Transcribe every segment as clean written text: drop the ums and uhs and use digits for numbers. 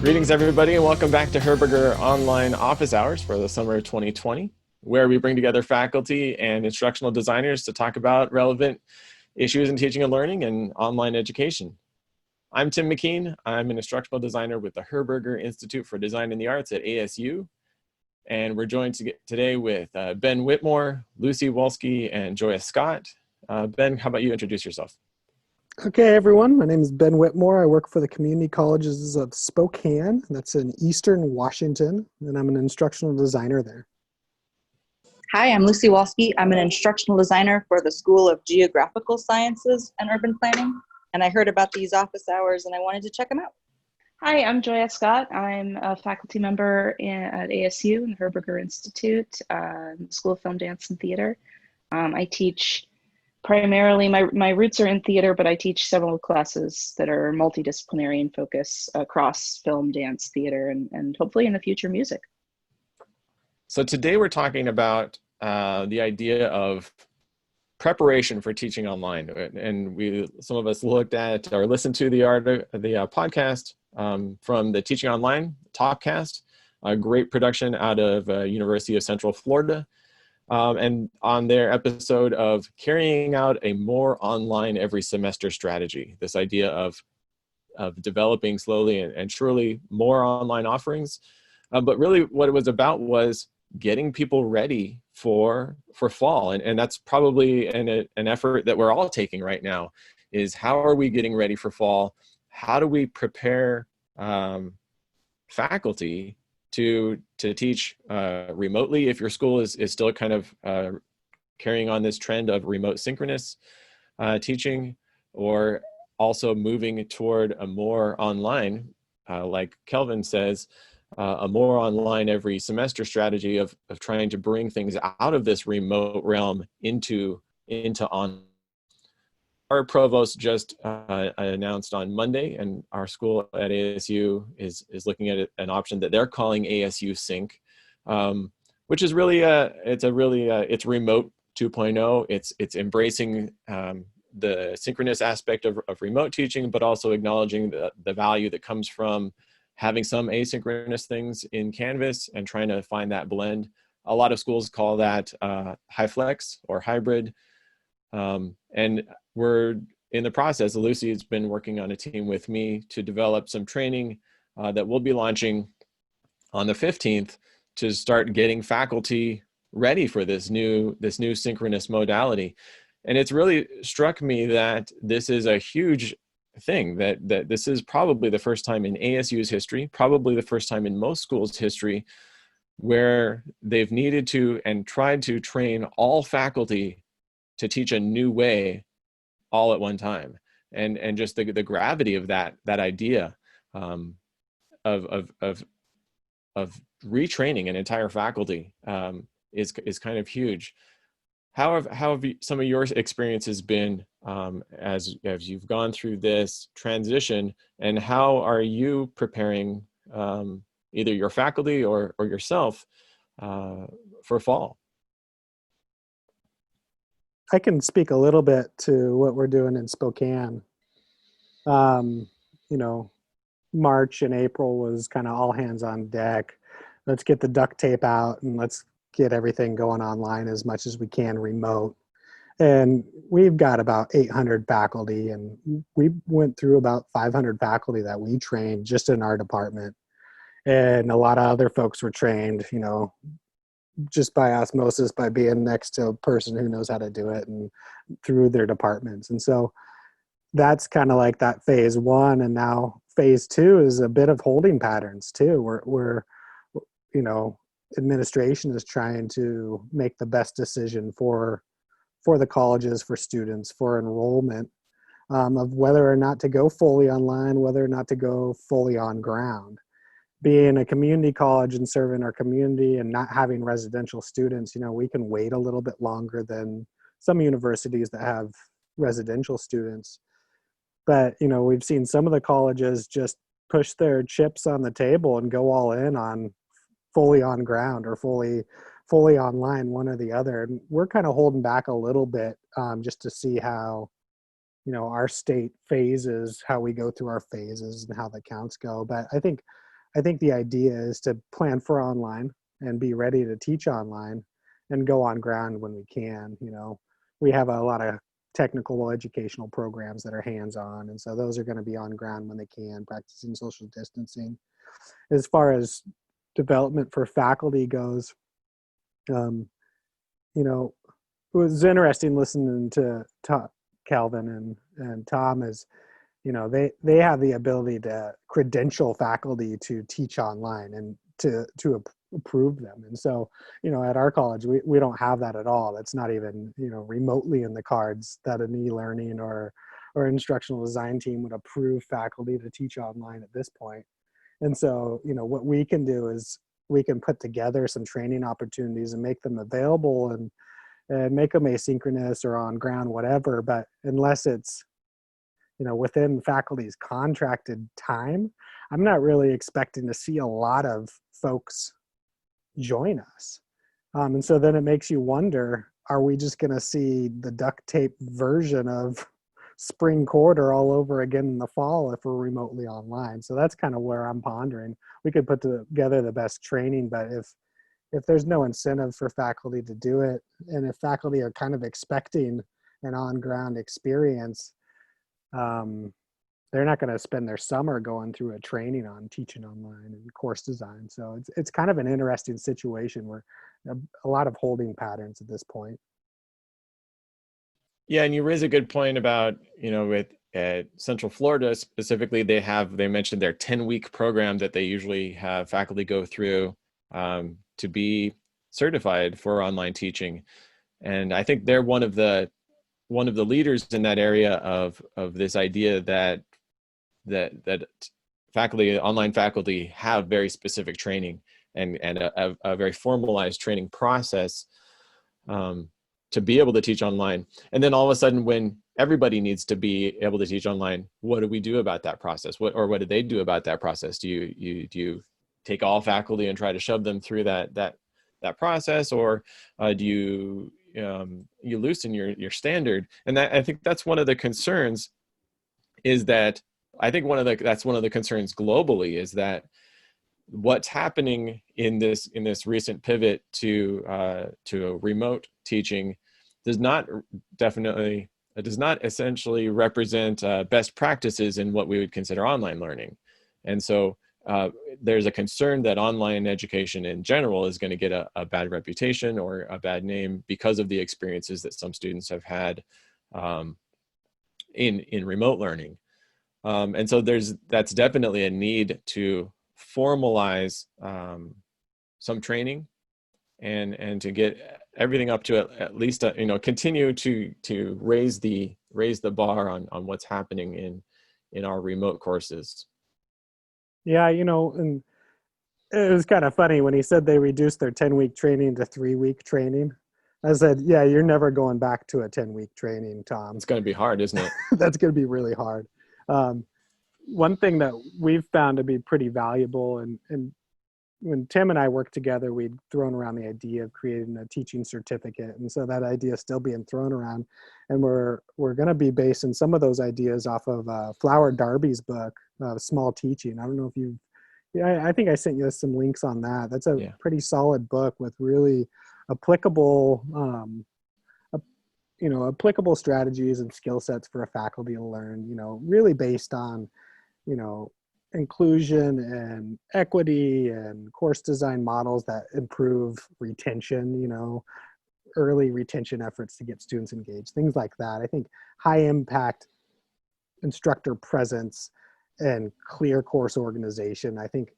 Greetings, everybody, and welcome back to Herberger Online Office Hours for the summer of 2020, where we bring together faculty and instructional designers to talk about relevant issues in teaching and learning and online education. I'm Tim McKean. I'm an instructional designer with the Herberger Institute for Design and the Arts at ASU, and we're joined today with Ben Whitmore, Lucy Wolski, and Joya Scott. Ben, how about you introduce yourself? Okay, everyone. My name is Ben Whitmore. I work for the community colleges of Spokane. That's in Eastern Washington, and I'm an instructional designer there. Hi, I'm Lucy Wolski. I'm an instructional designer for the School of Geographical Sciences and Urban Planning, and I heard about these office hours and I wanted to check them out. Hi, I'm Joya Scott. I'm a faculty member at ASU and the Herberger Institute, School of Film, Dance, and Theater. I teach primarily, my roots are in theater, but I teach several classes that are multidisciplinary in focus across film, dance, theater, and hopefully in the future, music. So today we're talking about the idea of preparation for teaching online. And some of us looked at or listened to the podcast from the Teaching Online Topcast, a great production out of University of Central Florida. And on their episode of carrying out a more online every semester strategy, this idea of developing slowly and surely more online offerings. But really what it was about was getting people ready for fall. And that's probably an effort that we're all taking right now, is how are we getting ready for fall? How do we prepare faculty to teach remotely if your school is still kind of carrying on this trend of remote synchronous teaching, or also moving toward a more online, like Kelvin says, a more online every semester strategy of trying to bring things out of this remote realm into on. Our provost just announced on Monday, and our school at ASU is looking at an option that they're calling ASU Sync, which is really it's remote 2.0. It's embracing the synchronous aspect of remote teaching, but also acknowledging the value that comes from having some asynchronous things in Canvas and trying to find that blend. A lot of schools call that high flex or hybrid. And we're in the process. Lucy has been working on a team with me to develop some training that we'll be launching on the 15th to start getting faculty ready for this new synchronous modality. And it's really struck me that this is a huge thing, that this is probably the first time in ASU's history, probably the first time in most schools' history, where they've needed to and tried to train all faculty to teach a new way all at one time. And just the gravity of that you of retraining an entire faculty is kind of huge. How have some of your experiences been as you've gone through this transition, and how are you preparing either your faculty or yourself for fall? I can speak a little bit to what we're doing in Spokane. March and April was kind of all hands on deck. Let's get the duct tape out and let's get everything going online as much as we can remote. And we've got about 800 faculty, and we went through about 500 faculty that we trained just in our department. And a lot of other folks were trained, just by osmosis, by being next to a person who knows how to do it and through their departments. And so that's kind of like that phase one. And now phase two is a bit of holding patterns too. We're administration is trying to make the best decision for the colleges, for students, for enrollment, of whether or not to go fully online, whether or not to go fully on ground. Being a community college and serving our community and not having residential students, we can wait a little bit longer than some universities that have residential students. But, we've seen some of the colleges just push their chips on the table and go all in on fully on ground or fully online, one or the other. And we're kind of holding back a little bit just to see how, our state phases, how we go through our phases and how the counts go. But I think I think the idea is to plan for online and be ready to teach online and go on ground when we can. We have a lot of technical educational programs that are hands-on, and so those are going to be on ground when they can, practicing social distancing. As far as development for faculty goes, it was interesting listening to Calvin and Tom. Is they have the ability to credential faculty to teach online and to approve them. And so, at our college, we don't have that at all. That's not even, remotely in the cards that an e-learning or instructional design team would approve faculty to teach online at this point. And so, what we can do is we can put together some training opportunities and make them available and make them asynchronous or on ground, whatever. But unless it's, within faculty's contracted time, I'm not really expecting to see a lot of folks join us. And so then it makes you wonder, are we just going to see the duct tape version of spring quarter all over again in the fall if we're remotely online? So that's kind of where I'm pondering. We could put together the best training, but if there's no incentive for faculty to do it, and if faculty are kind of expecting an on-ground experience, they're not going to spend their summer going through a training on teaching online and course design. So it's kind of an interesting situation where a lot of holding patterns at this point. Yeah, and you raise a good point about, with Central Florida specifically, they mentioned their 10-week program that they usually have faculty go through to be certified for online teaching. And I think they're one of the leaders in that area of this idea that online faculty have very specific training and a very formalized training process to be able to teach online. And then all of a sudden, when everybody needs to be able to teach online, what do we do about that process? What do they do about that process? Do you take all faculty and try to shove them through that process, or do you loosen your standard? And I think that's one of the concerns. That's one of the concerns globally, is that what's happening in this recent pivot to remote teaching does not essentially represent best practices in what we would consider online learning. And so there's a concern that online education in general is going to get a bad reputation or a bad name because of the experiences that some students have had in remote learning. And so that's definitely a need to formalize some training and to get everything up to at least continue to raise the bar on what's happening in our remote courses. Yeah, and it was kind of funny when he said they reduced their 10-week training to 3-week training. I said, yeah, you're never going back to a 10-week training, Tom. It's going to be hard, isn't it? That's going to be really hard. One thing that we've found to be pretty valuable, and when Tim and I worked together, we'd thrown around the idea of creating a teaching certificate. And so that idea is still being thrown around. And we're going to be basing some of those ideas off of Flower Darby's book, Small Teaching. I don't know if I think I sent you some links on that. That's a pretty solid book with really applicable, applicable strategies and skill sets for a faculty to learn, really based on, inclusion and equity and course design models that improve retention, early retention efforts to get students engaged, things like that. I think high impact instructor presence and clear course organization. I think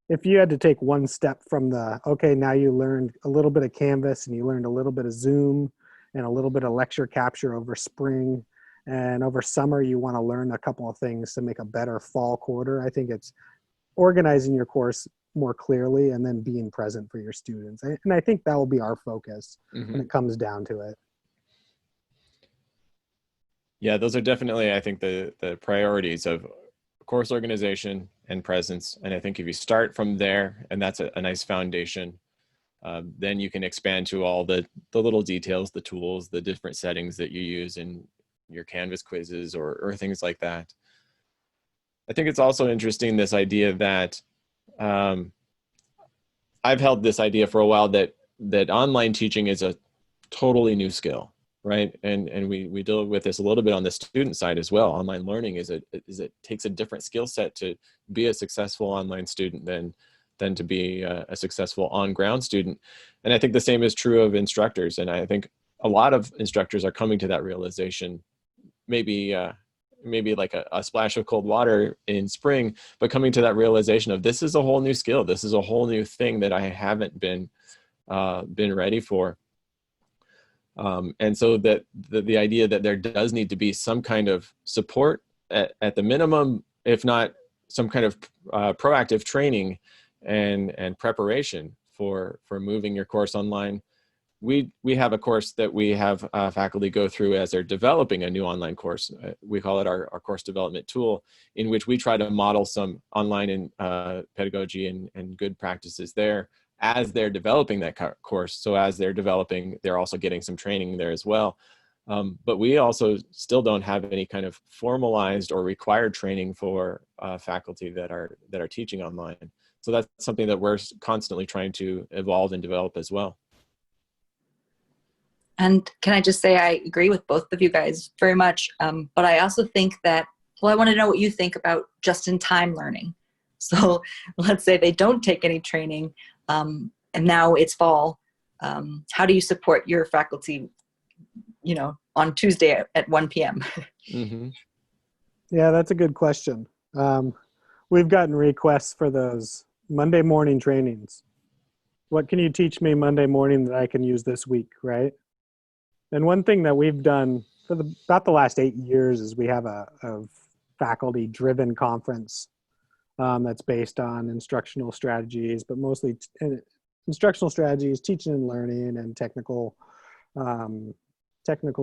if you had to take one step from now you learned a little bit of Canvas and you learned a little bit of Zoom and a little bit of lecture capture over spring, and over summer you want to learn a couple of things to make a better fall quarter. I think it's organizing your course more clearly and then being present for your students. And I think that will be our focus when it comes down to it. Yeah, those are definitely, I think, the priorities of course organization and presence. And I think if you start from there, and that's a nice foundation, then you can expand to all the little details, the tools, the different settings that you use in your Canvas quizzes or things like that. I think it's also interesting, this idea that I've held this idea for a while that online teaching is a totally new skill, right? And we deal with this a little bit on the student side as well. Online learning it takes a different skill set to be a successful online student than to be a successful on-ground student. And I think the same is true of instructors. And I think a lot of instructors are coming to that realization, maybe like a splash of cold water in spring, but coming to that realization of this is a whole new skill. This is a whole new thing that I haven't been ready for. And so that the idea that there does need to be some kind of support at the minimum, if not some kind of proactive training and preparation for moving your course online. We have a course that we have faculty go through as they're developing a new online course. We call it our course development tool, in which we try to model some online pedagogy and good practices there as they're developing that course. So as they're developing, they're also getting some training there as well. But we also still don't have any kind of formalized or required training for faculty that are teaching online. So that's something that we're constantly trying to evolve and develop as well. And can I just say I agree with both of you guys very much. But I also think that, well, I want to know what you think about just-in-time learning. So let's say they don't take any training and now it's fall. How do you support your faculty, on Tuesday at 1 p.m.? Mm-hmm. Yeah, that's a good question. We've gotten requests for those Monday morning trainings. What can you teach me Monday morning that I can use this week, right? And one thing that we've done for about the last 8 years is we have a faculty-driven conference that's based on instructional strategies, but mostly instructional strategies, teaching and learning, and technical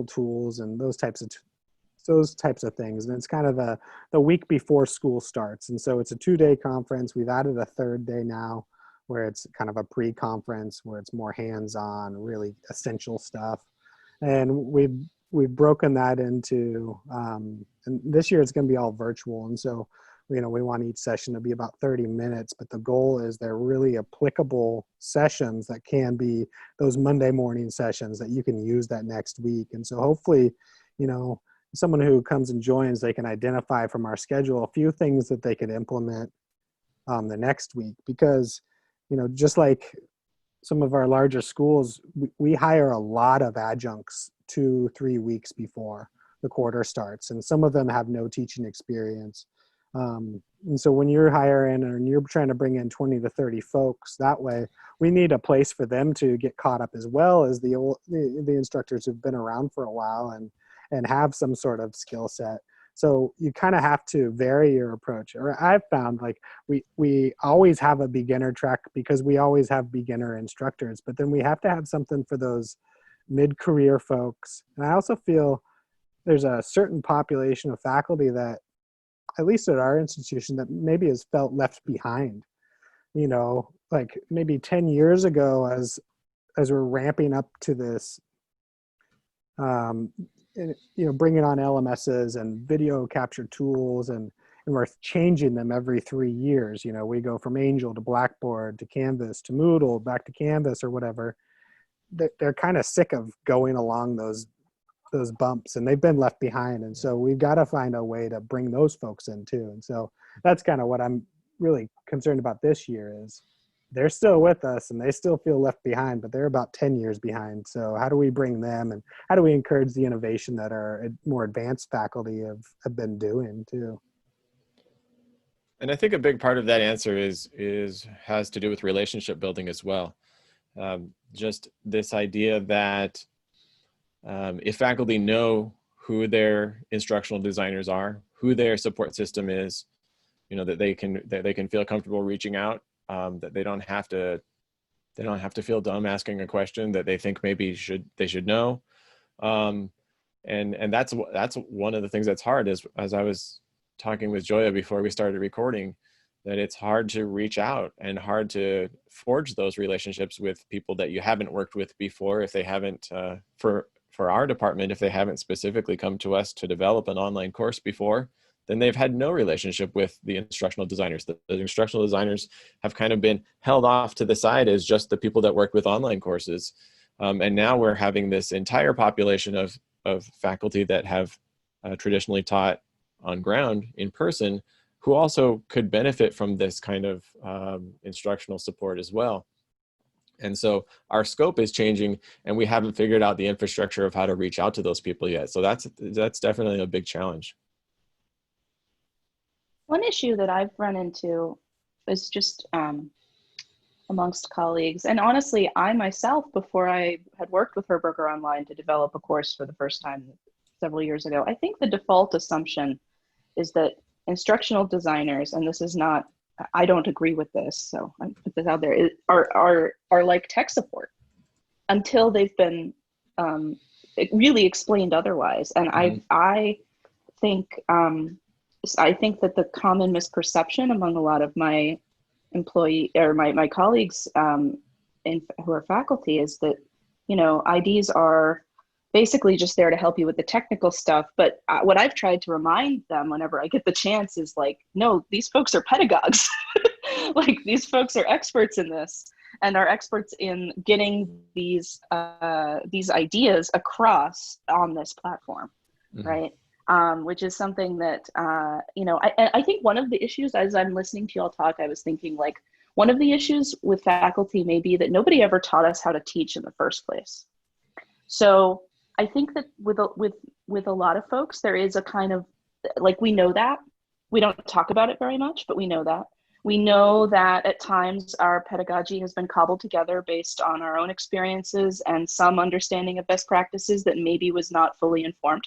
tools and those types of things. And it's kind of the week before school starts. And so it's a 2-day conference. We've added a 3rd day now, where it's kind of a pre-conference, where it's more hands-on, really essential stuff. And we've broken that into, and this year it's going to be all virtual. And so, we want each session to be about 30 minutes, but the goal is they're really applicable sessions that can be those Monday morning sessions that you can use that next week. And so hopefully, someone who comes and joins, they can identify from our schedule a few things that they could implement the next week, because, just like some of our larger schools, we hire a lot of adjuncts 2-3 weeks before the quarter starts, and some of them have no teaching experience. And so when you're hiring and you're trying to bring in 20 to 30 folks that way, we need a place for them to get caught up, as well as the instructors who've been around for a while and have some sort of skill set. So you kind of have to vary your approach. Or I've found like we always have a beginner track because we always have beginner instructors, but then we have to have something for those mid-career folks. And I also feel there's a certain population of faculty that, at least at our institution, that maybe has felt left behind. Like maybe 10 years ago, as we're ramping up to this, bringing on LMSs and video capture tools, and we're changing them every 3 years. We go from Angel to Blackboard to Canvas to Moodle, back to Canvas or whatever. They're kind of sick of going along those bumps, and they've been left behind. And so we've got to find a way to bring those folks in too. And so that's kind of what I'm really concerned about this year, is they're still with us and they still feel left behind, but they're about 10 years behind. So how do we bring them, and how do we encourage the innovation that our more advanced faculty have been doing too? And I think a big part of that answer has to do with relationship building as well. Just this idea that if faculty know who their instructional designers are, who their support system is, that they can feel comfortable reaching out, that they don't have to feel dumb asking a question that they think maybe they should know. And that's one of the things that's hard, as I was talking with Joya before we started recording, that it's hard to reach out and hard to forge those relationships with people that you haven't worked with before, if they haven't, for our department, if they haven't specifically come to us to develop an online course before, then they've had no relationship with the instructional designers. The instructional designers have kind of been held off to the side as just the people that work with online courses. And now we're having this entire population of faculty that have traditionally taught on ground in person, who also could benefit from this kind of instructional support as well. And so our scope is changing, and we haven't figured out the infrastructure of how to reach out to those people yet. So that's definitely a big challenge. One issue that I've run into is just amongst colleagues, and honestly, I myself, before I had worked with Herberger Online to develop a course for the first time several years ago, I think the default assumption is that instructional designers, and this is not, I don't agree with this, so I put this out there, are like tech support until they've been really explained otherwise. And I think that the common misperception among a lot of my my colleagues who are faculty is that, you know, IDs are basically just there to help you with the technical stuff. But what I've tried to remind them whenever I get the chance is like, no, these folks are pedagogues. Like, these folks are experts in this and are experts in getting these ideas across on this platform, right? Which is something that, you know, I think one of the issues, as I'm listening to y'all talk, I was thinking, like, one of the issues with faculty may be that nobody ever taught us how to teach in the first place. So I think that with a lot of folks, there is a kind of, like, we know that. We don't talk about it very much, but we know that. We know that at times our pedagogy has been cobbled together based on our own experiences and some understanding of best practices that maybe was not fully informed,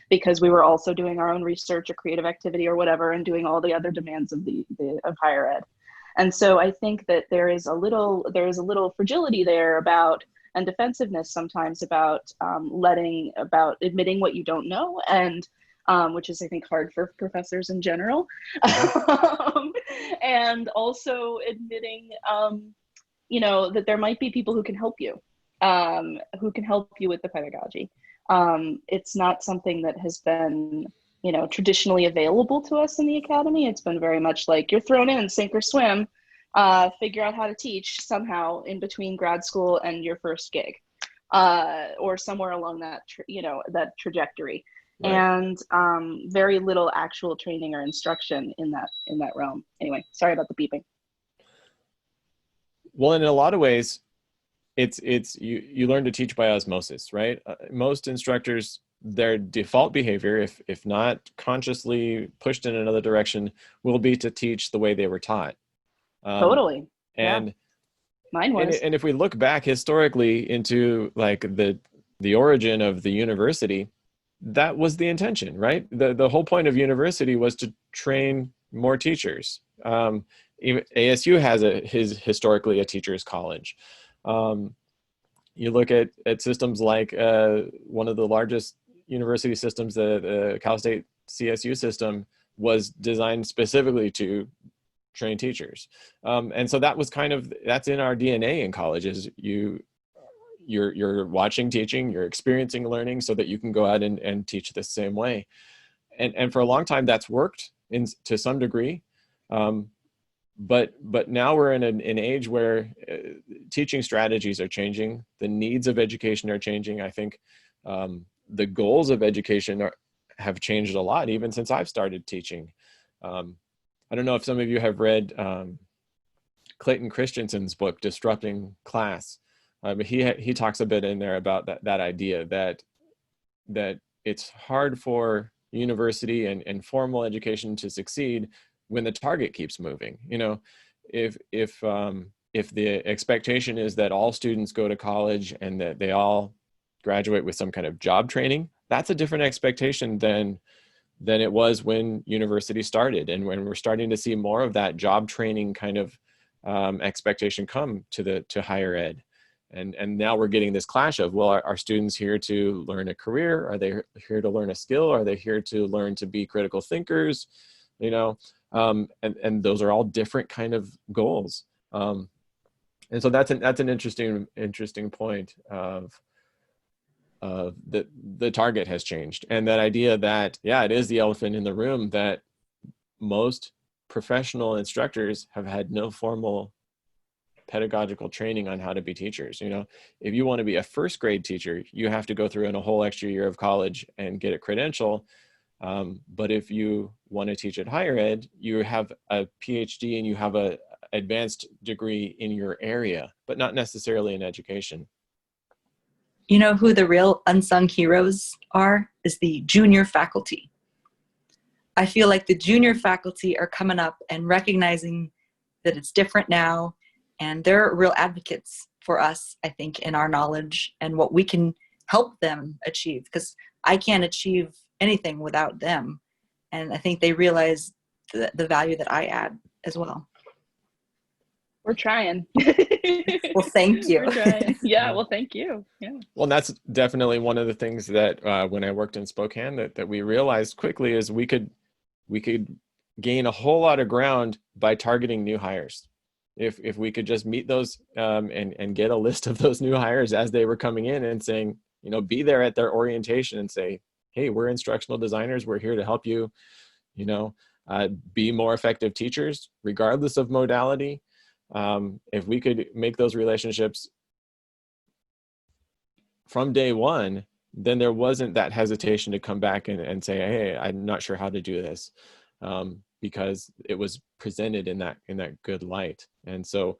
because we were also doing our own research or creative activity or whatever, and doing all the other demands of of higher ed. And so I think that there is a little fragility there about, and defensiveness sometimes about admitting what you don't know, and which is, I think, hard for professors in general. And also admitting, you know, that there might be people who can help you with the pedagogy. It's not something that has been, you know, traditionally available to us in the academy. It's been very much like, you're thrown in, sink or swim, figure out how to teach somehow in between grad school and your first gig, or somewhere along that, that trajectory. Right. And very little actual training or instruction in that realm. Anyway, sorry about the beeping. Well, in a lot of ways, it's you learn to teach by osmosis, right? Most instructors, their default behavior, if not consciously pushed in another direction, will be to teach the way they were taught. Totally. And yeah. Mine was. And if we look back historically into, like, the origin of the university, that was the intention, right? The whole point of university was to train more teachers. Even ASU has historically a teacher's college. You look at systems like one of the largest university systems, the Cal State CSU system, was designed specifically to train teachers. And so that was that's in our DNA in college, is you're watching teaching, you're experiencing learning so that you can go out and teach the same way. And for a long time that's worked to some degree. But now we're in an age where teaching strategies are changing. The needs of education are changing. I think the goals of education have changed a lot, even since I've started teaching. I don't know if some of you have read Clayton Christensen's book, Disrupting Class. He talks a bit in there about that idea that it's hard for university and formal education to succeed when the target keeps moving. You know, if the expectation is that all students go to college and that they all graduate with some kind of job training, that's a different expectation than it was when university started, and when we're starting to see more of that job training kind of expectation come to higher ed. And now we're getting this clash of, well, are students here to learn a career? Are they here to learn a skill? Are they here to learn to be critical thinkers? You know, and those are all different kind of goals. And so that's an interesting point of the target has changed. And that idea that, yeah, it is the elephant in the room, that most professional instructors have had no formal pedagogical training on how to be teachers. If you want to be a first grade teacher, you have to go through a whole extra year of college and get a credential. But if you want to teach at higher ed, you have a PhD and you have a advanced degree in your area, but not necessarily in education. You know who the real unsung heroes are? Is the junior faculty. I feel like the junior faculty are coming up and recognizing that it's different now, and they're real advocates for us, I think, in our knowledge and what we can help them achieve, because I can't achieve anything without them. And I think they realize the value that I add as well. We're trying. Well, thank you. We're trying. Yeah, well, thank you. Yeah. Well, that's definitely one of the things that when I worked in Spokane that we realized quickly is we could gain a whole lot of ground by targeting new hires. If we could just meet those and get a list of those new hires as they were coming in and saying, be there at their orientation and say, hey, we're instructional designers. We're here to help you, be more effective teachers, regardless of modality. If we could make those relationships from day one, then there wasn't that hesitation to come back and say, hey, I'm not sure how to do this, because it was presented in that good light. And so,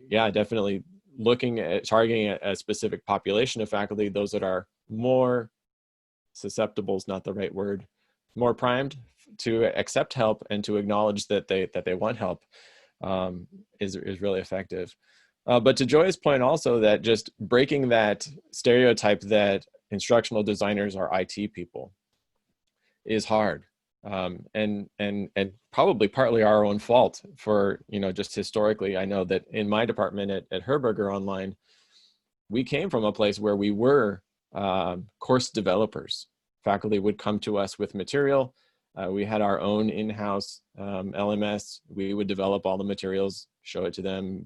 yeah, definitely looking at targeting a specific population of faculty, those that are more susceptible is not the right word, more primed to accept help and to acknowledge that they want help, is really effective. But to Joya's point also, that just breaking that stereotype that instructional designers are IT people is hard. And probably partly our own fault for, just historically. I know that in my department at Herberger Online, we came from a place where we were course developers. Faculty would come to us with material. We had our own in-house LMS. We would develop all the materials, show it to them,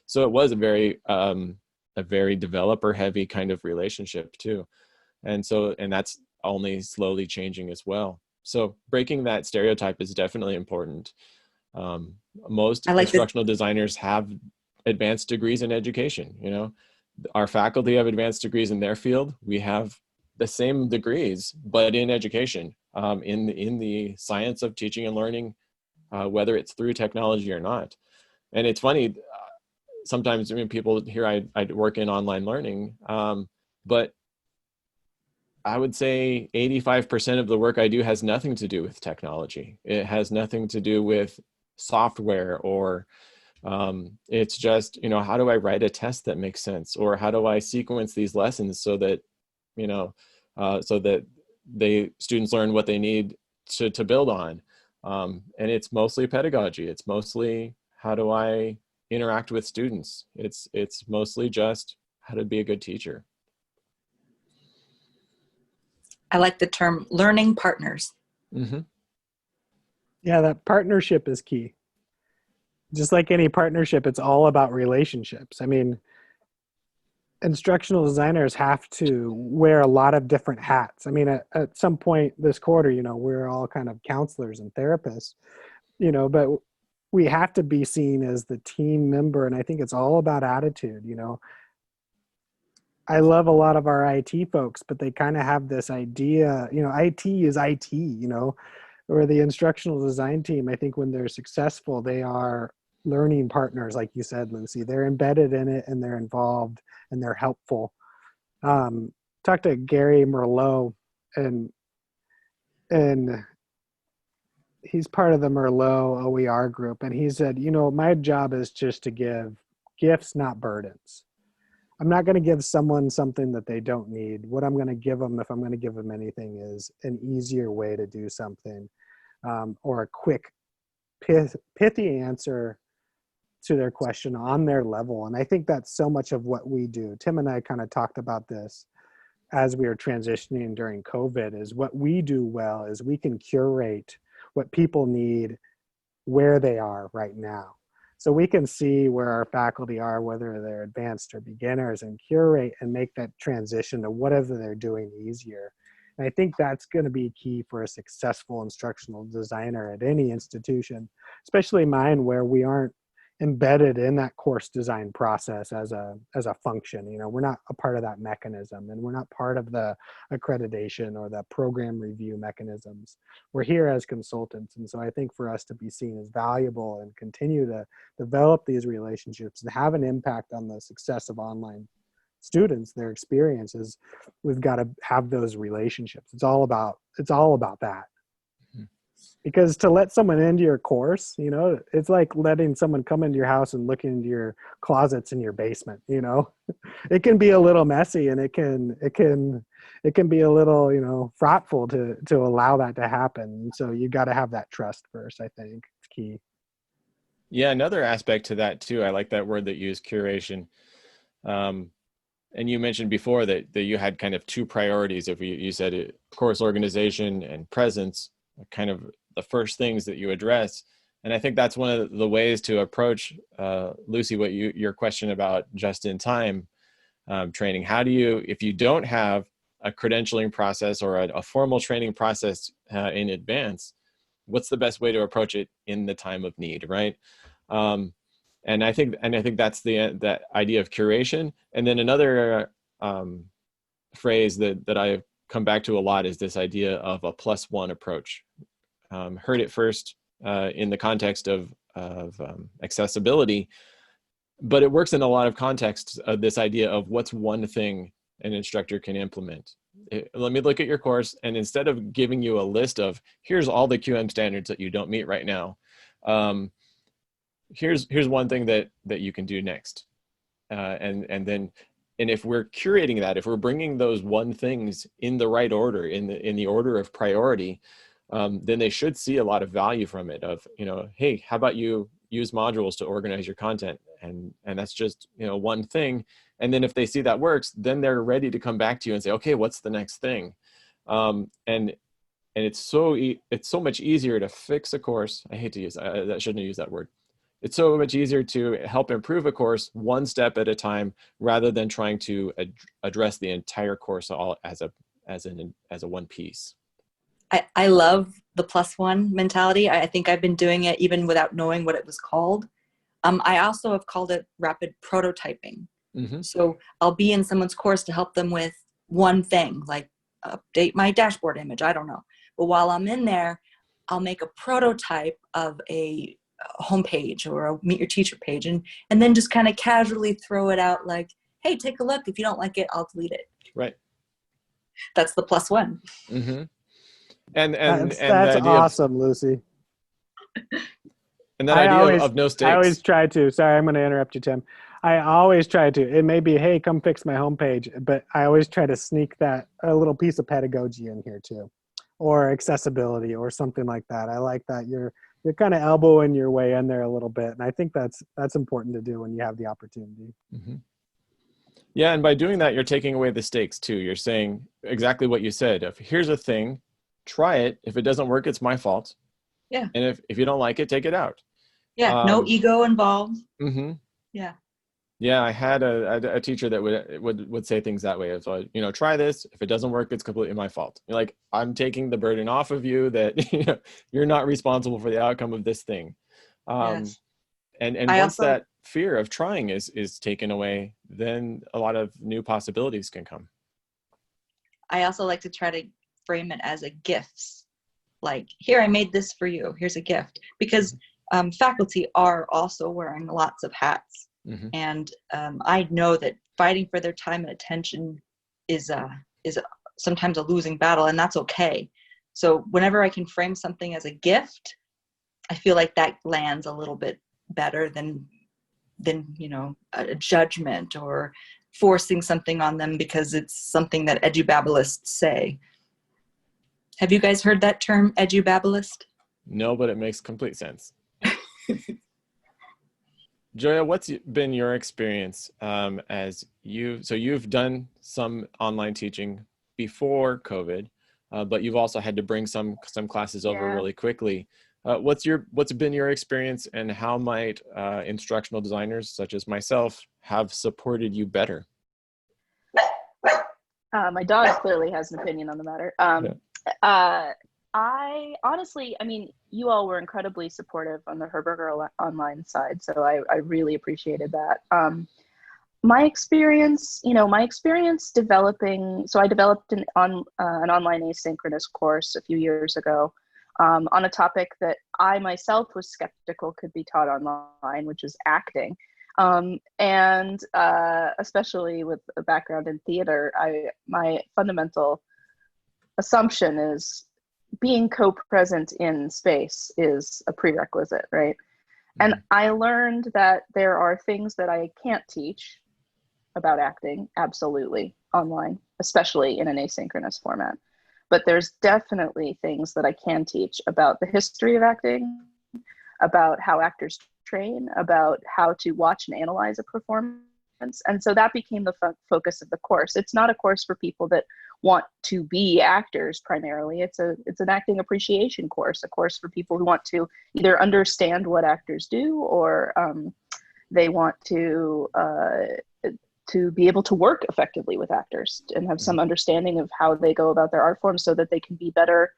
so it was a very developer-heavy kind of relationship too. And that's only slowly changing as well. So breaking that stereotype is definitely important. Most instructional designers have advanced degrees in education. Our faculty have advanced degrees in their field. We have the same degrees, but in education, in the science of teaching and learning, whether it's through technology or not. And it's funny, sometimes people hear I work in online learning, but I would say 85% of the work I do has nothing to do with technology. It has nothing to do with software, or it's just, how do I write a test that makes sense? Or how do I sequence these lessons so that, so that students learn what they need to build on. And it's mostly pedagogy. It's mostly, how do I interact with students? It's mostly just how to be a good teacher. I like the term learning partners. Mm-hmm. Yeah, that partnership is key. Just like any partnership, it's all about relationships. I mean, instructional designers have to wear a lot of different hats. I mean, at some point this quarter, we're all kind of counselors and therapists, but we have to be seen as the team member. And I think it's all about attitude. I love a lot of our IT folks, but they kind of have this idea, IT is IT, or the instructional design team. I think when they're successful, they are learning partners, like you said, Lucy. They're embedded in it and they're involved and they're helpful. Talked to Gary Merlot, and he's part of the Merlot OER group. And he said, my job is just to give gifts, not burdens. I'm not going to give someone something that they don't need. What I'm going to give them, if I'm going to give them anything, is an easier way to do something, or a quick, pithy answer to their question on their level. And I think that's so much of what we do. Tim and I kind of talked about this as we were transitioning during COVID, is what we do well is we can curate what people need where they are right now. So we can see where our faculty are, whether they're advanced or beginners, and curate and make that transition to whatever they're doing easier. And I think that's going to be key for a successful instructional designer at any institution, especially mine, where we aren't embedded in that course design process as a function. You know, we're not a part of that mechanism, and we're not part of the accreditation or the program review mechanisms. We're here as consultants. And so I think for us to be seen as valuable and continue to develop these relationships and have an impact on the success of online students, their experiences, we've got to have those relationships. It's all about that. Because to let someone into your course, you know, it's like letting someone come into your house and look into your closets in your basement. You know, it can be a little messy, and it can be a little, you know, fraughtful to allow that to happen. So you got to have that trust first. I think it's key. Yeah, another aspect to that too. I like that word that you use, curation. And you mentioned before that you had kind of two priorities. If you said it, course organization and presence, kind of the first things that you address. And I think that's one of the ways to approach, Lucy, what your question about just-in-time training. How do you, if you don't have a credentialing process or a formal training process in advance, what's the best way to approach it in the time of need, right? And I think that's that idea of curation. And then another phrase that I've come back to a lot is this idea of a +1 approach. Heard it first in the context of accessibility, but it works in a lot of contexts of this idea of what's one thing an instructor can implement. Let me look at your course, and instead of giving you a list of here's all the QM standards that you don't meet right now, here's one thing that you can do next, and if we're curating that, if we're bringing those one things in the right order, in the order of priority, then they should see a lot of value from it. Of, you know, hey, how about you use modules to organize your content, and that's just, you know, one thing. And then if they see that works, then they're ready to come back to you and say, okay, what's the next thing? And it's so much easier to fix a course. I hate to use that. Shouldn't have used that word. It's so much easier to help improve a course one step at a time, rather than trying to address the entire course all as a one piece. I love the +1 mentality. I think I've been doing it even without knowing what it was called. I also have called it rapid prototyping. Mm-hmm. So I'll be in someone's course to help them with one thing, like update my dashboard image. I don't know. But while I'm in there, I'll make a prototype of a homepage or a Meet Your Teacher page, and then just kind of casually throw it out like, hey, take a look. If you don't like it, I'll delete it. Right. That's the +1. Mm-hmm. And that's the idea awesome, Lucy. And that idea of no stakes. I always try to. Sorry, I'm going to interrupt you, Tim. I always try to. It may be, hey, come fix my homepage, but I always try to sneak a little piece of pedagogy in here too, or accessibility, or something like that. I like that you're kind of elbowing your way in there a little bit, and I think that's important to do when you have the opportunity. Mm-hmm. Yeah, and by doing that, you're taking away the stakes too. You're saying exactly what you said. If here's a thing, try it. If it doesn't work, it's my fault. Yeah. And if you don't like it, take it out. Yeah. No ego involved. Mm-hmm. Yeah. Yeah, I had a teacher that would say things that way. So, you know, try this. If it doesn't work, it's completely my fault. You're like, I'm taking the burden off of you that, you know, you're not responsible for the outcome of this thing. Yes. And once that fear of trying is taken away, then a lot of new possibilities can come. I also like to try to frame it as a gift. Like, here, I made this for you. Here's a gift. Because faculty are also wearing lots of hats. Mm-hmm. And I know that fighting for their time and attention is sometimes a losing battle, and that's okay. So whenever I can frame something as a gift, I feel like that lands a little bit better than you know, a judgment or forcing something on them because it's something that edubabblists say. Have you guys heard that term, edubabblist? No, but it makes complete sense. Joya, what's been your experience as you've done some online teaching before COVID, but you've also had to bring some classes over really quickly. What's been your experience, and how might instructional designers such as myself have supported you better? My dog clearly has an opinion on the matter. I honestly, I mean, you all were incredibly supportive on the Herberger Online side, so I really appreciated that. My experience developing, so I developed an online asynchronous course a few years ago on a topic that I myself was skeptical could be taught online, which is acting. And especially with a background in theater, my fundamental assumption is being co-present in space is a prerequisite, right? And I learned that there are things that I can't teach about acting, absolutely, online, especially in an asynchronous format. But there's definitely things that I can teach about the history of acting, about how actors train, about how to watch and analyze a performance. And so that became the focus of the course. It's not a course for people that want to be actors primarily. It's an acting appreciation course, a course for people who want to either understand what actors do, or they want to be able to work effectively with actors and have some understanding of how they go about their art form so that they can be better,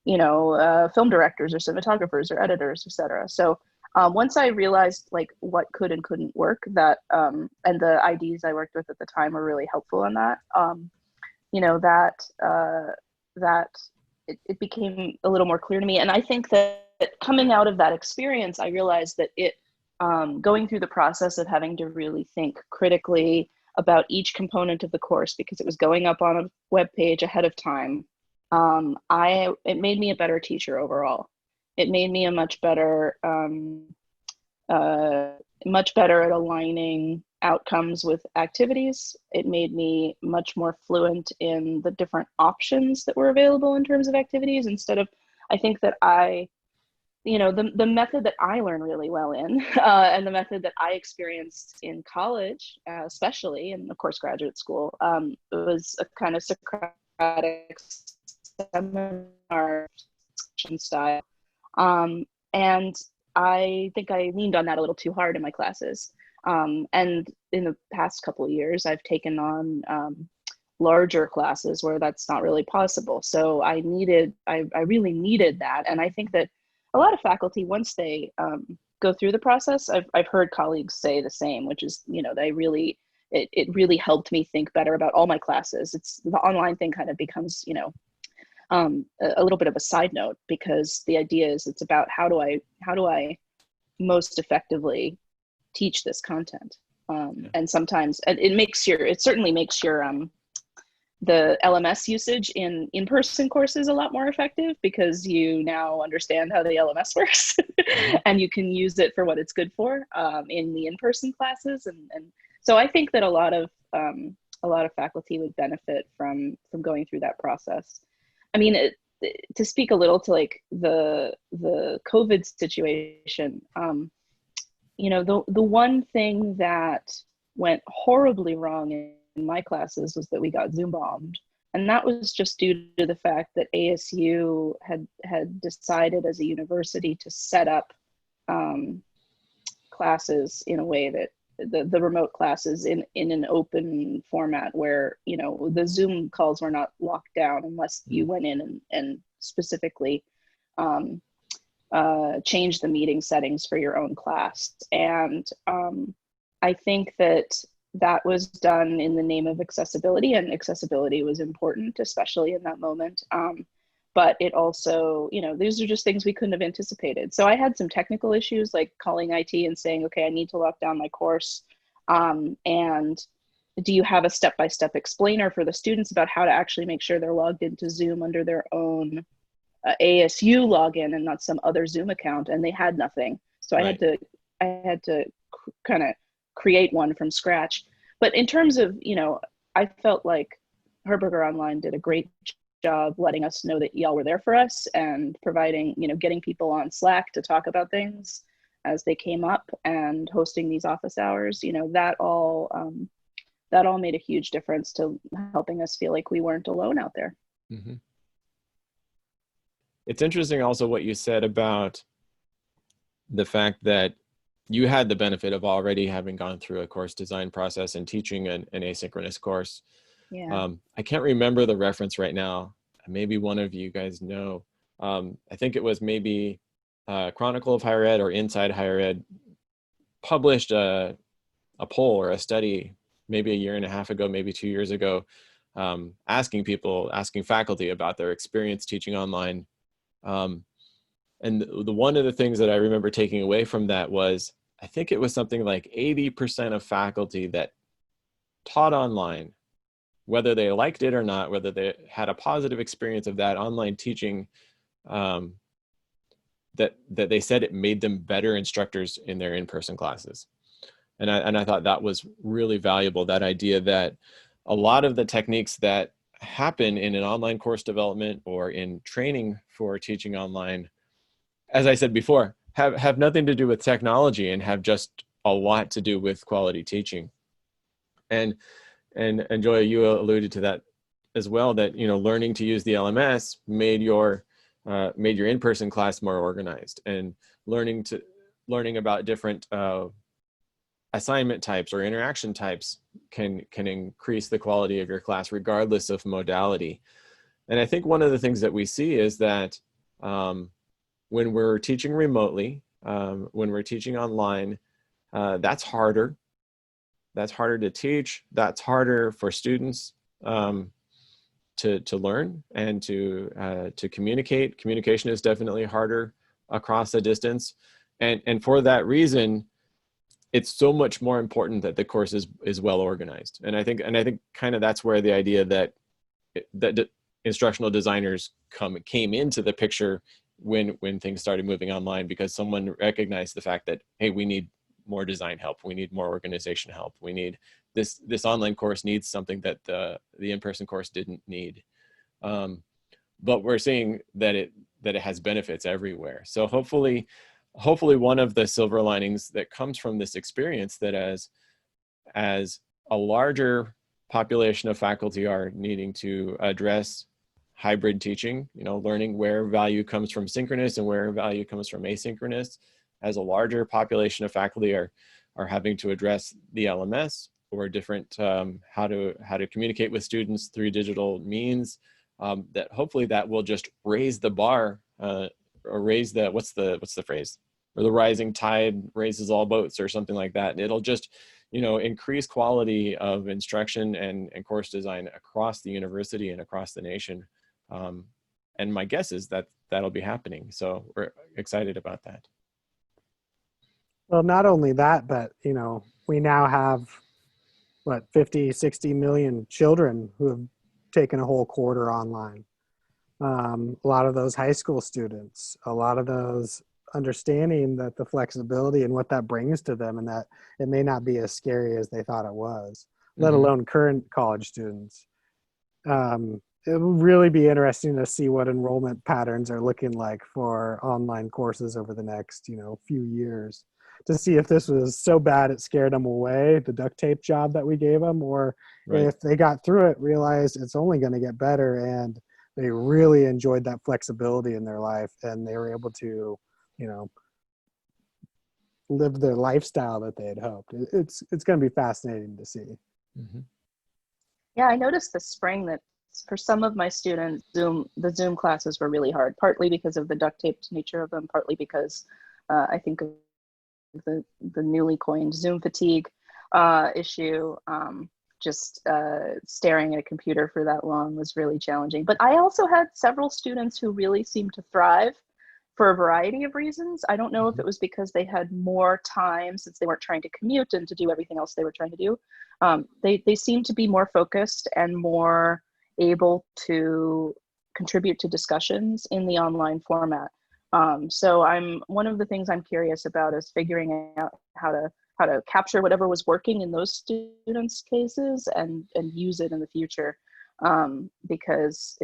film directors or cinematographers or editors, etc. So once I realized like what could and couldn't work, that and the IDs I worked with at the time were really helpful in that, it became a little more clear to me. And I think that coming out of that experience, I realized that going through the process of having to really think critically about each component of the course, because it was going up on a web page ahead of time, it made me a better teacher overall. It made me a much better at aligning outcomes with activities. It made me much more fluent in the different options that were available in terms of activities, instead of, I think that the method that I learned really well in, and the method that I experienced in college, especially, and of course graduate school, was a kind of Socratic seminar style. And I think I leaned on that a little too hard in my classes. And in the past couple of years, I've taken on larger classes where that's not really possible. So I really needed that. And I think that a lot of faculty, once they go through the process, I've heard colleagues say the same, which is, it really helped me think better about all my classes. The online thing kind of becomes, a little bit of a side note, because the idea is it's about how do I most effectively teach this content. And sometimes it certainly makes your the LMS usage in in-person courses a lot more effective, because you now understand how the LMS works and you can use it for what it's good for in the in-person classes. And so I think that a lot of faculty would benefit from going through that process. I mean, to speak a little to like the COVID situation, the one thing that went horribly wrong in my classes was that we got Zoom bombed. And that was just due to the fact that ASU had decided as a university to set up classes in a way that the remote classes in an open format where, the Zoom calls were not locked down unless you went in and specifically changed the meeting settings for your own class. And I think that was done in the name of accessibility, and accessibility was important, especially in that moment. But it also, these are just things we couldn't have anticipated. So I had some technical issues, like calling IT and saying, okay, I need to lock down my course. And do you have a step-by-step explainer for the students about how to actually make sure they're logged into Zoom under their own ASU login and not some other Zoom account? And they had nothing. So I had to kind of create one from scratch. But in terms of, I felt like Herberger Online did a great job letting us know that y'all were there for us and providing, getting people on Slack to talk about things as they came up, and hosting these office hours, that all made a huge difference to helping us feel like we weren't alone out there. Mm-hmm. It's interesting also what you said about the fact that you had the benefit of already having gone through a course design process and teaching an asynchronous course. Yeah. I can't remember the reference right now. Maybe one of you guys know. I think it was maybe Chronicle of Higher Ed or Inside Higher Ed published a poll or a study maybe a year and a half ago, maybe 2 years ago, asking faculty about their experience teaching online. And one of the things that I remember taking away from that was, I think it was something like 80% of faculty that taught online, whether they liked it or not, whether they had a positive experience of that online teaching, that they said it made them better instructors in their in-person classes. And I thought that was really valuable, that idea that a lot of the techniques that happen in an online course development or in training for teaching online, as I said before, have nothing to do with technology and have just a lot to do with quality teaching. And Joya, you alluded to that as well, that, you know, learning to use the LMS made your in-person class more organized, and learning about different assignment types or interaction types can increase the quality of your class regardless of modality. And I think one of the things that we see is that when we're teaching remotely, when we're teaching online, that's harder. That's harder to teach. That's harder for students to learn and to communicate. Communication is definitely harder across a distance, and for that reason, it's so much more important that the course is well organized. And I think kind of that's where the idea that instructional designers came into the picture when things started moving online, because someone recognized the fact that, hey, we need more design help, we need more organization help, we need this online course needs something that the in-person course didn't need. But we're seeing that it has benefits everywhere. So hopefully one of the silver linings that comes from this experience, that as a larger population of faculty are needing to address hybrid teaching, you know, learning where value comes from synchronous and where value comes from asynchronous, as a larger population of faculty are having to address the LMS or different how to communicate with students through digital means, that hopefully that will just raise the bar, or raise the, what's the phrase? Or the rising tide raises all boats, or something like that. And it'll just, you know, increase quality of instruction and course design across the university and across the nation. And my guess is that that'll be happening. So we're excited about that. Well, not only that, but, you know, we now have, 50, 60 million children who have taken a whole quarter online. A lot of those high school students, a lot of those understanding that the flexibility and what that brings to them, and that it may not be as scary as they thought it was, let alone current college students. It will really be interesting to see what enrollment patterns are looking like for online courses over the next, few years, to see if this was so bad it scared them away, the duct tape job that we gave them, or if they got through it, realized it's only going to get better, and they really enjoyed that flexibility in their life, and they were able to, live their lifestyle that they had hoped. It's going to be fascinating to see. Mm-hmm. Yeah, I noticed this spring that for some of my students, the Zoom classes were really hard, partly because of the duct taped nature of them, partly because I think of the newly coined Zoom fatigue issue. Just staring at a computer for that long was really challenging. But I also had several students who really seemed to thrive for a variety of reasons. I don't know if it was because they had more time since they weren't trying to commute and to do everything else they were trying to do. They seemed to be more focused and more able to contribute to discussions in the online format. So one of the things I'm curious about is figuring out how to capture whatever was working in those students' cases and use it in the future. Because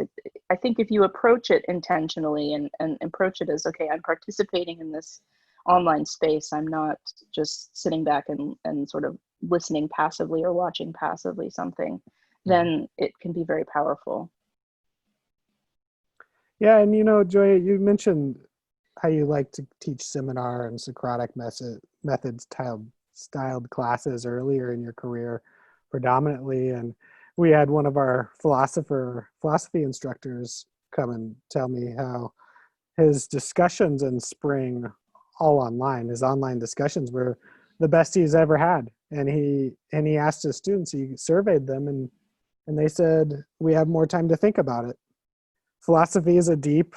I think if you approach it intentionally and approach it as, okay, I'm participating in this online space, I'm not just sitting back and sort of listening passively or watching passively something, then it can be very powerful. Yeah, and Joya, you mentioned how you like to teach seminar and Socratic methods styled classes earlier in your career predominantly. And we had one of our philosophy instructors come and tell me how his discussions in spring, all online, his online discussions were the best he's ever had. And he asked his students, he surveyed them, and they said, we have more time to think about it. Philosophy is a deep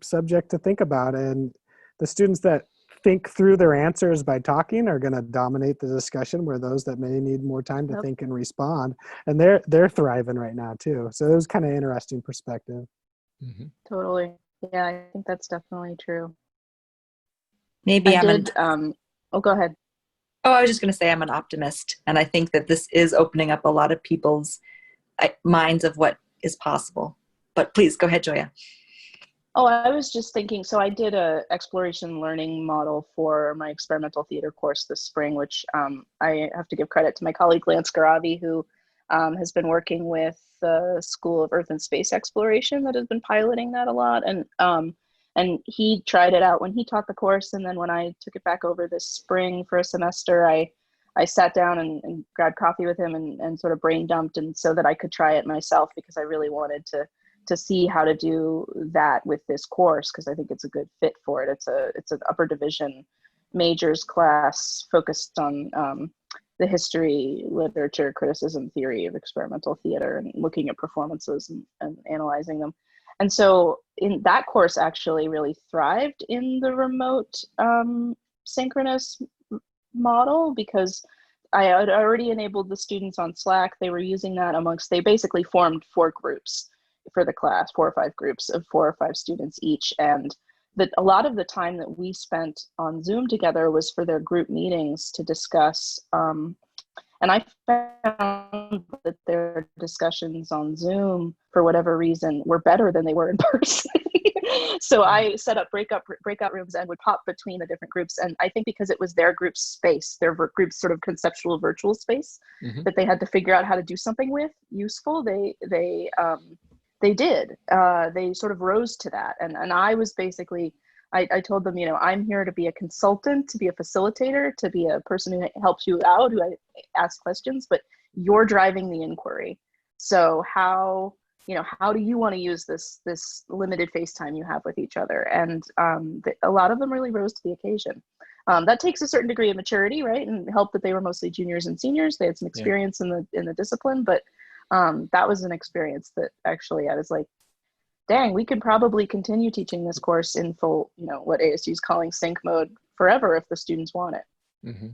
subject to think about. And the students that think through their answers by talking are going to dominate the discussion, where those that may need more time to think and respond. And they're thriving right now too. So it was kind of interesting perspective. Mm-hmm. Totally. Yeah, I think that's definitely true. Maybe go ahead. Oh, I was just going to say I'm an optimist, and I think that this is opening up a lot of people's minds of what is possible. But please go ahead, Joya. Oh, I was just thinking, so I did a exploration learning model for my experimental theater course this spring, which I have to give credit to my colleague Lance Garavi, who has been working with the School of Earth and Space Exploration that has been piloting that a lot. And he tried it out when he taught the course. And then when I took it back over this spring for a semester, I sat down and grabbed coffee with him and sort of brain dumped, and so that I could try it myself, because I really wanted to see how to do that with this course, because I think it's a good fit for it. It's an upper division majors class focused on the history, literature, criticism, theory of experimental theater, and looking at performances and analyzing them. And so in that course actually really thrived in the remote synchronous model, because I had already enabled the students on Slack. They were using that they basically formed 4 groups for the class, 4 or 5 groups of 4 or 5 students each. And a lot of the time that we spent on Zoom together was for their group meetings to discuss. And I found that their discussions on Zoom, for whatever reason, were better than they were in person. So I set up breakout rooms and would pop between the different groups. And I think because it was their group space, their group's sort of conceptual virtual space, mm-hmm. that they had to figure out how to do something with useful, they did. They sort of rose to that. And I was basically, I told them, I'm here to be a consultant, to be a facilitator, to be a person who helps you out, who asks questions, but you're driving the inquiry. So how do you want to use this limited FaceTime you have with each other? And a lot of them really rose to the occasion. That takes a certain degree of maturity, right? And helped that they were mostly juniors and seniors. They had some experience in the discipline, but that was an experience that actually I was like, dang, we could probably continue teaching this course in full, what ASU is calling sync mode forever if the students want it. Mm-hmm.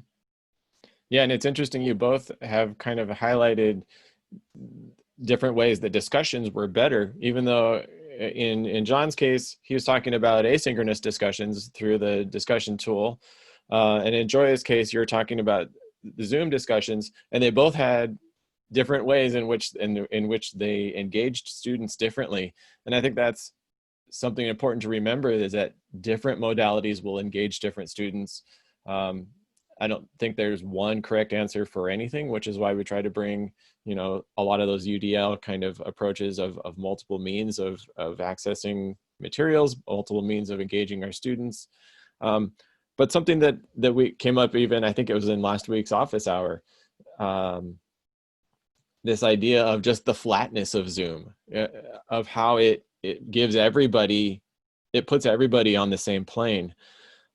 Yeah, and it's interesting, you both have kind of highlighted different ways that discussions were better, even though in John's case, he was talking about asynchronous discussions through the discussion tool. And in Joya's case, you're talking about the Zoom discussions, and they both had different ways in which they engaged students differently. And I think that's something important to remember, is that different modalities will engage different students. I don't think there's one correct answer for anything, which is why we try to bring, a lot of those UDL kind of approaches of multiple means of accessing materials, multiple means of engaging our students. But something that we came up, even, I think it was in last week's office hour, this idea of just the flatness of Zoom, of how it gives everybody, it puts everybody on the same plane.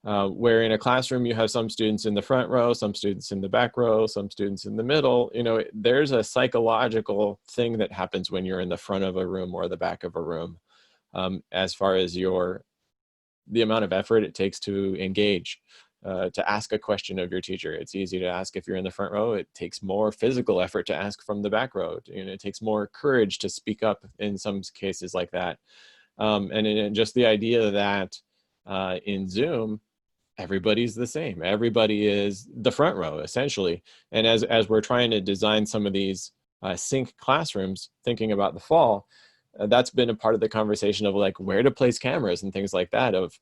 Where in a classroom you have some students in the front row, some students in the back row, some students in the middle. There's a psychological thing that happens when you're in the front of a room or the back of a room, as far as the amount of effort it takes to engage. To ask a question of your teacher. It's easy to ask if you're in the front row. It takes more physical effort to ask from the back row. It takes more courage to speak up in some cases like that. And just the idea that in Zoom, everybody's the same. Everybody is the front row, essentially. And as we're trying to design some of these sync classrooms, thinking about the fall, that's been a part of the conversation of like where to place cameras and things like that, of,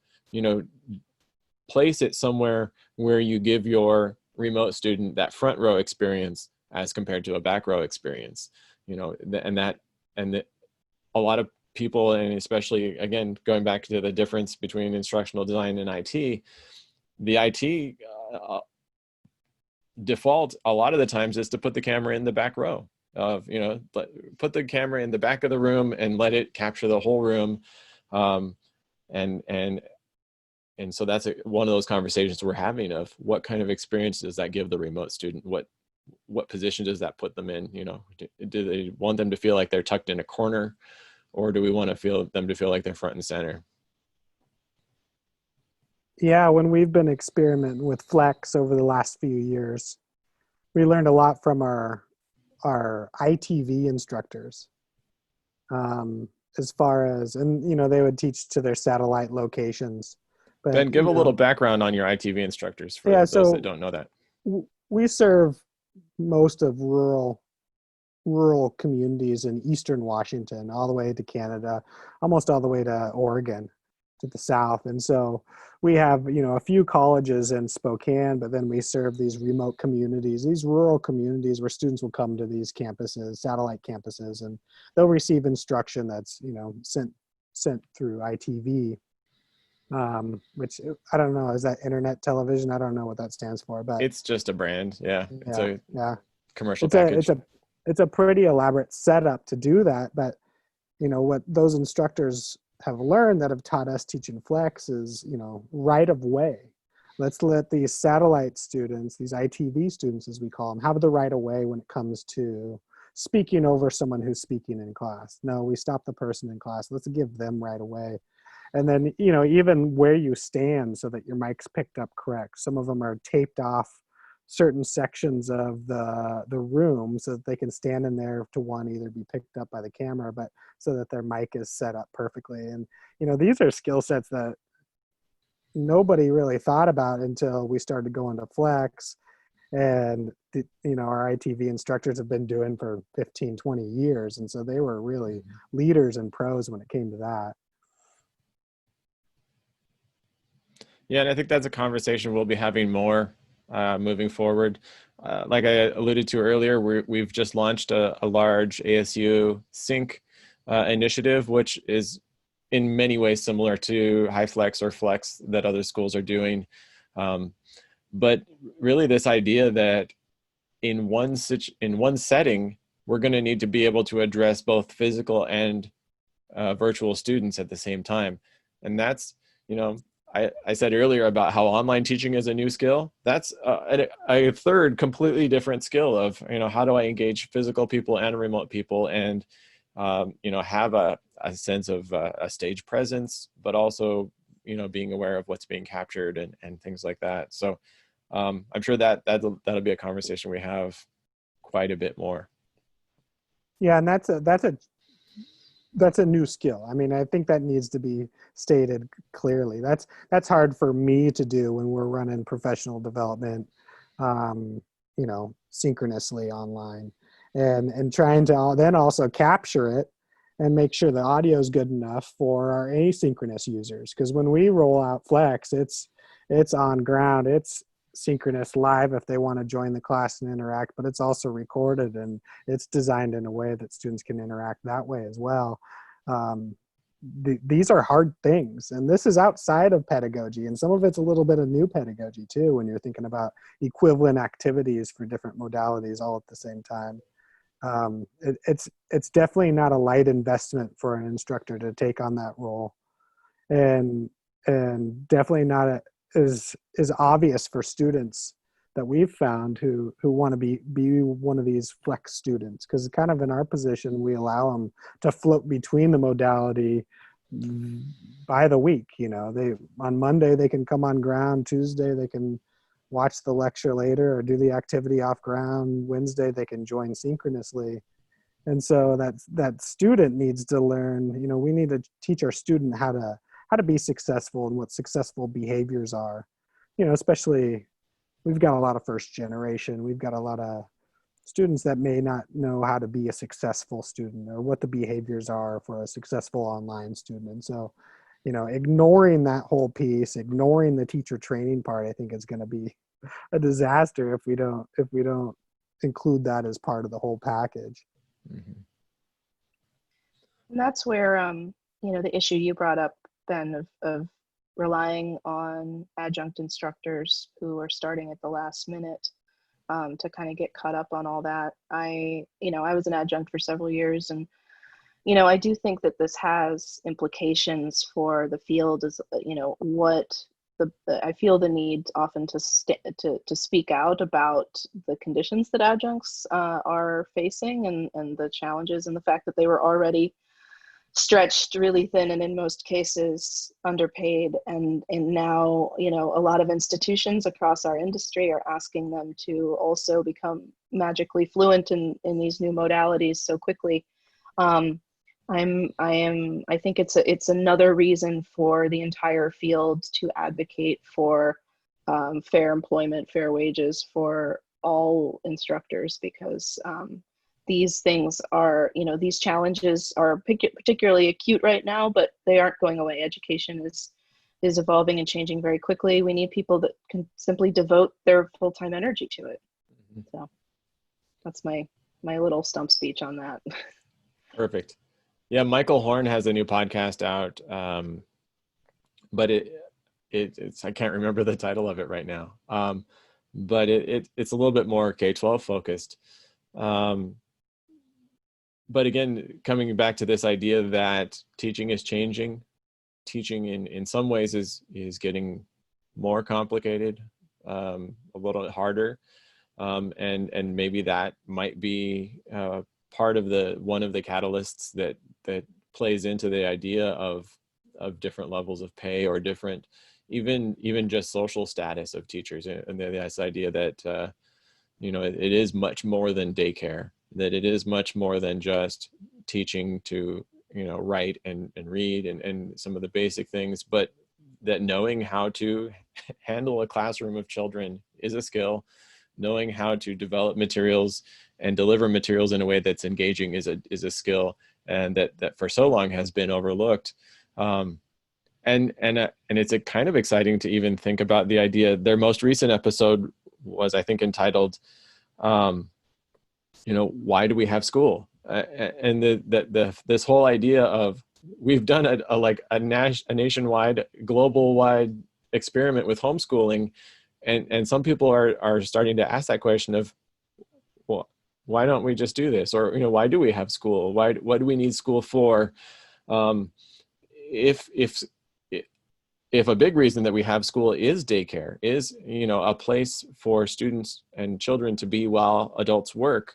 place it somewhere where you give your remote student that front row experience as compared to a back row experience, a lot of people, and especially, again, going back to the difference between instructional design and IT, the IT default a lot of the times is to put the camera in the back row of, put the camera in the back of the room and let it capture the whole room. And so that's one of those conversations we're having of what kind of experience does that give the remote student? What position does that put them in? Do they want them to feel like they're tucked in a corner, or do we want them to feel like they're front and center? Yeah, when we've been experimenting with Flex over the last few years, we learned a lot from our ITV instructors. As far as, and they would teach to their satellite locations. But, Ben, give a little background on your ITV instructors for those that don't know that. We serve most of rural communities in Eastern Washington, all the way to Canada, almost all the way to Oregon, to the south. And so we have, a few colleges in Spokane, but then we serve these remote communities, these rural communities where students will come to these campuses, satellite campuses, and they'll receive instruction that's, sent through ITV, which I don't know, is that internet television? I don't know what that stands for, but it's just a brand. Yeah. It's a commercial it's package. It's a pretty elaborate setup to do that. But, what those instructors have learned that have taught us teaching Flex is, right of way. Let's let these satellite students, these ITV students, as we call them, have the right of way when it comes to speaking over someone who's speaking in class. No, we stop the person in class. Let's give them right away. And then, even where you stand so that your mic's picked up correct. Some of them are taped off certain sections of the room so that they can stand in there to either be picked up by the camera, but so that their mic is set up perfectly. And, these are skill sets that nobody really thought about until we started going to Flex. And, our ITV instructors have been doing for 15, 20 years. And so they were really leaders and pros when it came to that. Yeah, and I think that's a conversation we'll be having more moving forward. Like I alluded to earlier, we've just launched a large ASU Sync initiative, which is in many ways similar to HighFlex or Flex that other schools are doing. But really this idea that in one setting, we're going to need to be able to address both physical and virtual students at the same time. And that's, I said earlier about how online teaching is a new skill. That's a third completely different skill of, how do I engage physical people and remote people and, have a sense of a stage presence, but also, being aware of what's being captured and things like that. So I'm sure that'll be a conversation we have quite a bit more. Yeah, and that's a new skill. I mean, I think that needs to be stated clearly. That's hard for me to do when we're running professional development, synchronously online, and trying to then also capture it and make sure the audio is good enough for our asynchronous users. Because when we roll out Flex, it's on ground, it's synchronous live if they want to join the class and interact, but it's also recorded and it's designed in a way that students can interact that way as well. These are hard things, and this is outside of pedagogy, and some of it's a little bit of new pedagogy too when you're thinking about equivalent activities for different modalities all at the same time. It's definitely not a light investment for an instructor to take on that role, and definitely not is obvious for students that we've found who want to be one of these Flex students, because kind of in our position, we allow them to float between the modality by the week. They on Monday, they can come on ground. Tuesday, they can watch the lecture later or do the activity off ground. Wednesday, they can join synchronously. And so that student needs to learn, we need to teach our student how to be successful and what successful behaviors are. Especially we've got a lot of first generation. We've got a lot of students that may not know how to be a successful student or what the behaviors are for a successful online student. And so, ignoring that whole piece, ignoring the teacher training part, I think is going to be a disaster if we don't include that as part of the whole package. Mm-hmm. And that's where, the issue you brought up, Ben, of relying on adjunct instructors who are starting at the last minute to kind of get caught up on all that. I was an adjunct for several years, and I do think that this has implications for the field. Is I feel the need often to speak out about the conditions that adjuncts are facing, and the challenges, and the fact that they were already stretched really thin, and in most cases underpaid, and now a lot of institutions across our industry are asking them to also become magically fluent in these new modalities so quickly. I think it's another reason for the entire field to advocate for fair employment, fair wages for all instructors, because these things are, these challenges are particularly acute right now, but they aren't going away. Education is evolving and changing very quickly. We need people that can simply devote their full-time energy to it. Mm-hmm. So that's my little stump speech on that. Perfect. Yeah, Michael Horn has a new podcast out, but it's I can't remember the title of it right now. But it's a little bit more K-12 focused. But again, coming back to this idea that teaching is changing, teaching in some ways is getting more complicated, a little harder, and maybe that might be part of one of the catalysts that plays into the idea of different levels of pay, or different, even just social status of teachers, and this idea that it is much more than daycare, that it is much more than just teaching to write and read and some of the basic things, but that knowing how to handle a classroom of children is a skill. Knowing how to develop materials and deliver materials in a way that's engaging is a skill, and that for so long has been overlooked. And it's a kind of exciting to even think about the idea. Their most recent episode was, I think, entitled, why do we have school? And this whole idea of, we've done a nationwide, global-wide experiment with homeschooling, and some people are starting to ask that question of, well, why don't we just do this? Or why do we have school? What do we need school for? If a big reason that we have school is daycare, is a place for students and children to be while adults work,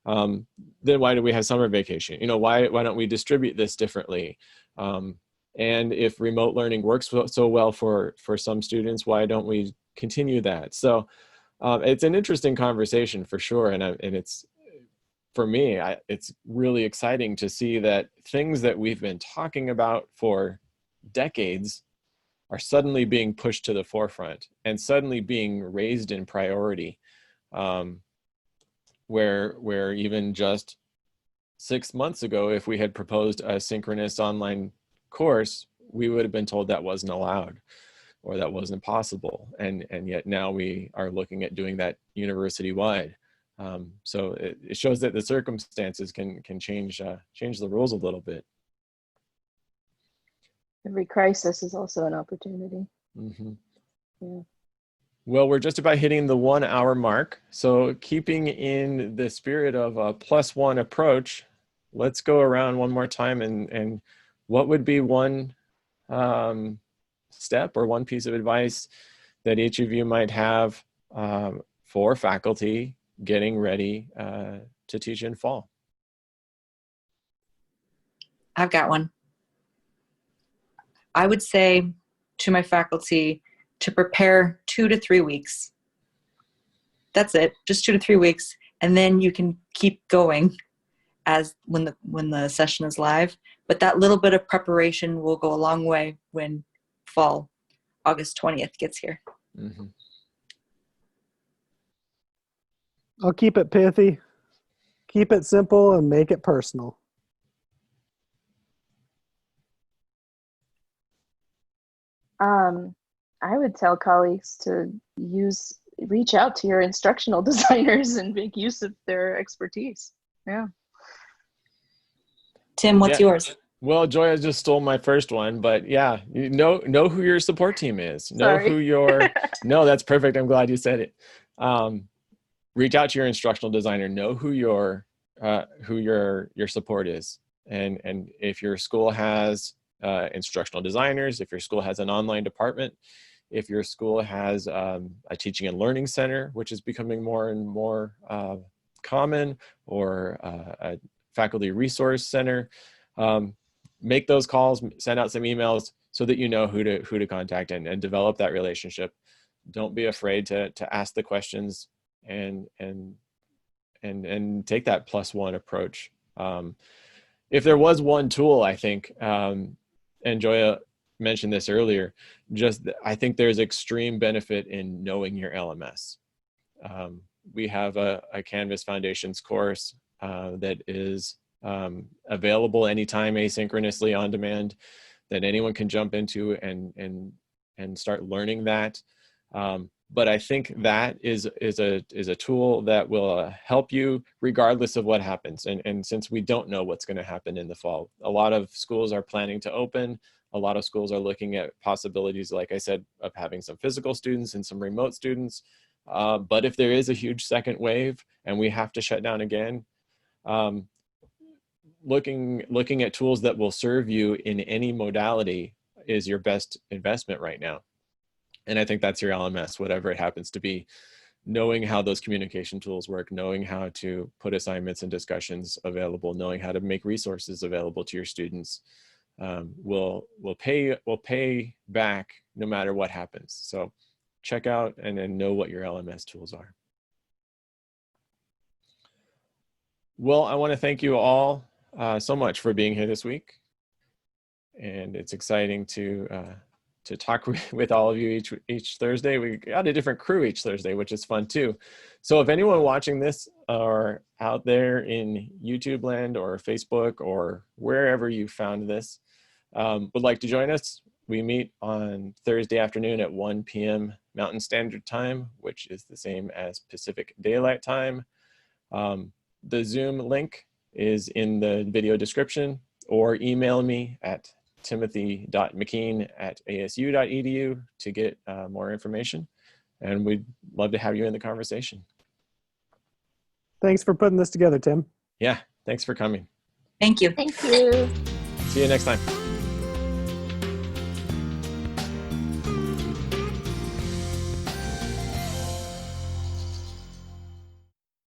then why do we have summer vacation? Why don't we distribute this differently? And if remote learning works so well for some students, why don't we continue that? So it's an interesting conversation for sure, and it's, for me, it's really exciting to see that things that we've been talking about for decades are suddenly being pushed to the forefront and suddenly being raised in priority, where even just 6 months ago, if we had proposed a synchronous online course, we would have been told that wasn't allowed or that wasn't possible. And yet now we are looking at doing that university-wide. So it shows that the circumstances can change the rules a little bit. Every crisis is also an opportunity. Mm-hmm. Yeah. Well, we're just about hitting the 1 hour mark. So keeping in the spirit of a +1 approach, let's go around one more time and what would be one step or one piece of advice that each of you might have for faculty getting ready to teach in fall? I've got one. I would say to my faculty to prepare 2 to 3 weeks. That's it, just 2 to 3 weeks. And then you can keep going as when the session is live. But that little bit of preparation will go a long way when fall, August 20th gets here. Mm-hmm. I'll keep it pithy, keep it simple, and make it personal. I would tell colleagues to reach out to your instructional designers and make use of their expertise. Yeah. Tim, what's yours? Well, Joya just stole my first one, but yeah, you know who your support team is. Know Sorry. who your no, that's perfect. I'm glad you said it. Reach out to your instructional designer. Know who your support is, and if your school has instructional designers, if your school has an online department, if your school has a teaching and learning center, which is becoming more and more common, or a faculty resource center. Make those calls, send out some emails so that you know who to contact, and develop that relationship. Don't be afraid to ask the questions, and take that +1 approach. If there was one tool, I think, and Joya mentioned this earlier, I think there's extreme benefit in knowing your LMS. We have a Canvas Foundations course that is available anytime, asynchronously, on demand, that anyone can jump into and start learning that. But I think that is a tool that will help you regardless of what happens. And since we don't know what's going to happen in the fall, a lot of schools are planning to open. A lot of schools are looking at possibilities, like I said, of having some physical students and some remote students. But if there is a huge second wave and we have to shut down again, looking at tools that will serve you in any modality is your best investment right now. And I think that's your LMS, whatever it happens to be. Knowing how those communication tools work, knowing how to put assignments and discussions available, knowing how to make resources available to your students, will pay back no matter what happens. So check out and know what your LMS tools are. Well, I want to thank you all so much for being here this week. And it's exciting to talk with all of you each Thursday. We got a different crew each Thursday, which is fun too. So if anyone watching this are out there in YouTube land or Facebook or wherever you found this, would like to join us, we meet on Thursday afternoon at 1 p.m. Mountain Standard Time, which is the same as Pacific Daylight Time. The Zoom link is in the video description, or email me at timothy.mckeen@asu.edu to get more information. And we'd love to have you in the conversation. Thanks for putting this together, Tim. Yeah, thanks for coming. Thank you. Thank you. See you next time.